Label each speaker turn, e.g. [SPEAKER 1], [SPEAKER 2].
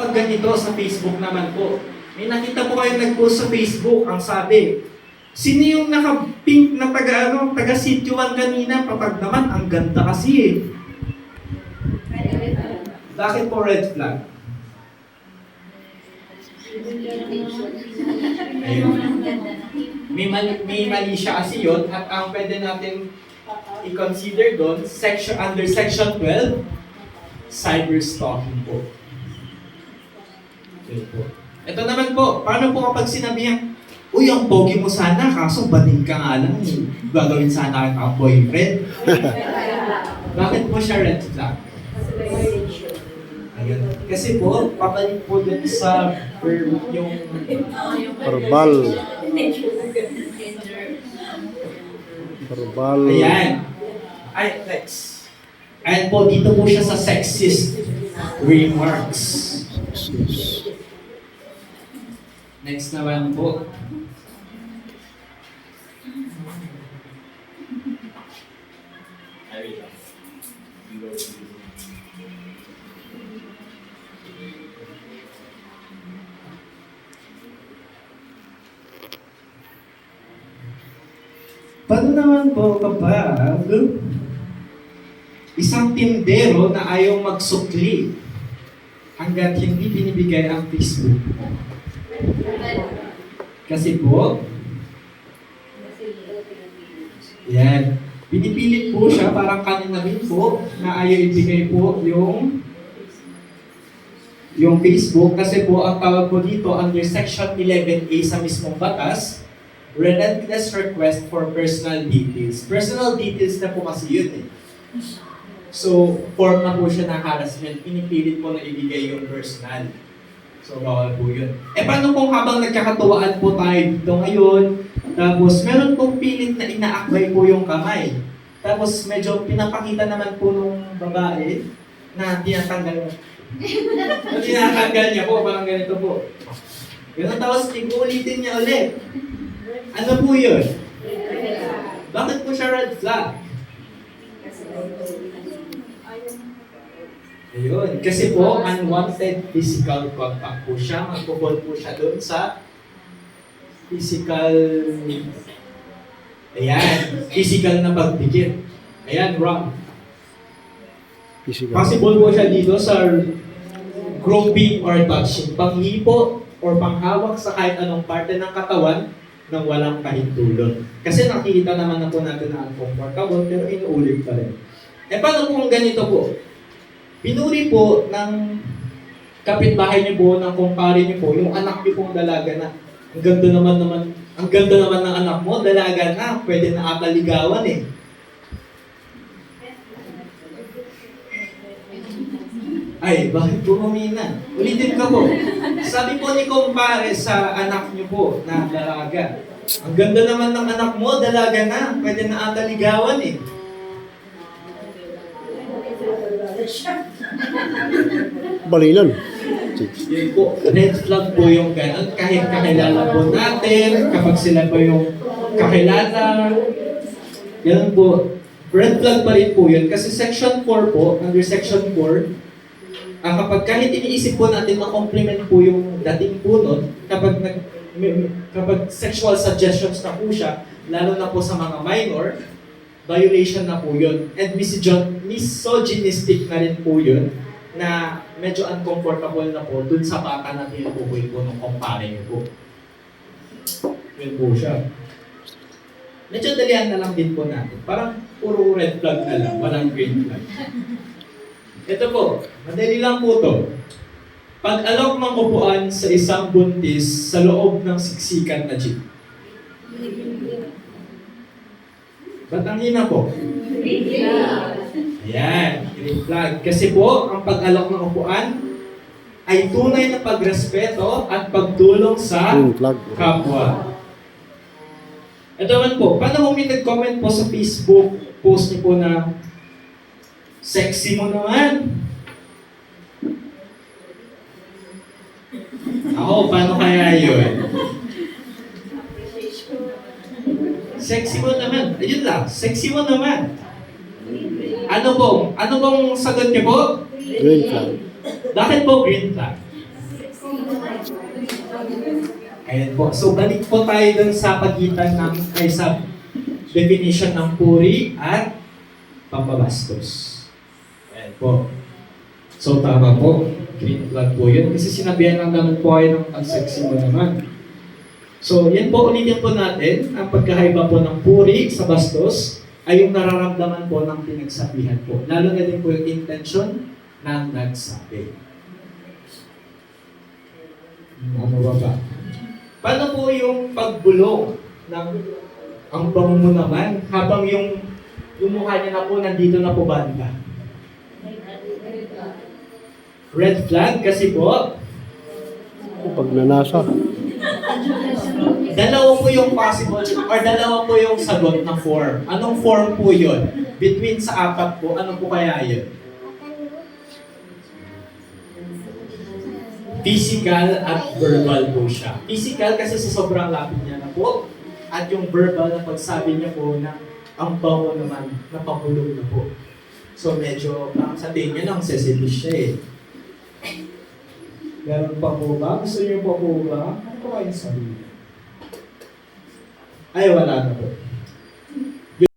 [SPEAKER 1] Pag ganito sa Facebook naman po, may nakita po kayong nag-post sa Facebook, ang sabi, sino yung naka-pink na taga Sitio 1 kanina? Patag naman, ang ganda kasi eh. Bakit po red flag? Ayun. May mali siya kasi yun, at ang pwede natin i-consider doon, under section 12, cyberstalking po. Okay po. Ito naman po, paano po kapag sinabihan, uy, ang pogi mo sana, kaso bading ka nga lang, gagawin sana kita ang boyfriend. Bakit po siya red flag? Ayun. Kasi po, papalik po dun sa verb yung
[SPEAKER 2] Verbal. Verbal.
[SPEAKER 1] ayan. Ay, next. Ayan po, dito po siya sa sexist remarks. Next naman po. Paano naman po kapag isang tindero na ayaw magsukli hanggat hindi binibigay ang Facebook mo? Kasi po, yan, pinipilit po siya parang kanina rin po na ayaw ibigay po yung Facebook kasi po ang tawag po dito under section 11A sa mismong batas, relentless request for personal details. Personal details na po kasi yun eh. So, form na po siya ng harassment, pinipilit po na ibigay yung personal. So, bawal po yun. Eh, paano kung habang nagkakatuwaan po tayo dito ngayon, tapos meron pong pilit na inaakbay po yung kamay. Tapos medyo pinapakita naman po nung babae na tinatanggal tinatanggal niya po, parang ganito po. Ganun, tapos ulitin niya ulit. Ano po yun? Bakit po siya red flag? Ayun. Kasi po, unwanted physical contact po siya. Magpupol po siya doon sa physical... Ayan. Physical na pagdikit. Ayan, wrong.
[SPEAKER 2] Physical.
[SPEAKER 1] Possible po siya dito sa groping or touching. Panghipo or panghawak sa kahit anong parte ng katawan nang walang pahintulot. Kasi nakikita naman na po natin na uncomfortable pero inuulit pa rin. Eh paano kung ganito po? Pinuri po ng kapitbahay niyo po, ng kumpare niyo po, yung anak niyo pong dalaga na ang ganda naman ng anak mo, dalaga na, pwede na ata ligawan eh. Ay, bakit po humina? Ulitin ko po. Sabi po ni kumpare sa anak niyo po na dalaga, ang ganda naman ng anak mo, dalaga na, pwede na ata ligawan eh.
[SPEAKER 2] Balinan.
[SPEAKER 1] Yun po, red flag po yung gano'n. Kahit kakilala po natin, kapag sila po yung kakilala, yan po, red flag pa rin po yun. Kasi section 4 po, under section 4, kapag kahit iniisip po natin ma-compliment po yung dating po nun, kapag sexual suggestions na po siya, lalo na po sa mga minor, violation na po yun. And misogynistic na rin po yun, na medyo uncomfortable na po dun sa bata na tinutukoy po ng kumpare niyo po. Yun po siya. Medyo dalihan na lang din po natin. Parang puro red flag na lang, walang green flag. Ito po, madali lang po to. Pag-alok ng upuan sa isang buntis sa loob ng siksikan na jeep. Ba't ang hina po? Ayan, green flag. Kasi po, ang pag-alok ng upuan ay tunay na pagrespeto at pagtulong sa
[SPEAKER 2] Green flag.
[SPEAKER 1] kapwa. Ito naman po, paano kung may nag-comment po sa Facebook post niyo po na sexy mo naman? Ako, paano kaya yun? Sexy mo naman. Ayun lang, sexy mo naman. Ano bang sagot niyo po?
[SPEAKER 2] Green flag.
[SPEAKER 1] Bakit po green flag? Ayan po. So, balik po tayo dun sa pagitan ng, ay sa definition ng puri at pambabastos. Ayan po. So, tama po. Green flag po yun. Kasi sinabihan lang naman po kayo ng ang-sexy mo naman. So, yan po, ulitin po natin. Ang pagkakaiba po ng puri sa bastos ay yung nararamdaman po ng pinagsabihan po. Lalo na din po yung intention ng nagsabi. Ano ba? Paano po yung pagbulong ng ang bango mo naman habang yung mukha niya na po nandito na po banda? Red flag kasi po,
[SPEAKER 2] Pag nanasa.
[SPEAKER 1] dalawa po yung possible or dalawa po yung sagot na form. Anong form po yun? Between sa apat po, ano po kaya yun? Physical at verbal po siya. Physical kasi sa sobrang lapit niya na po. At yung verbal na pagsabi niya po na ang bango naman, napapulog na po. So medyo, sa tingin niya nang sesilis siya eh. Meron pa po ba? Gusto niyo pa po ba? Ano po kayo sabihin? Ay, wala na po.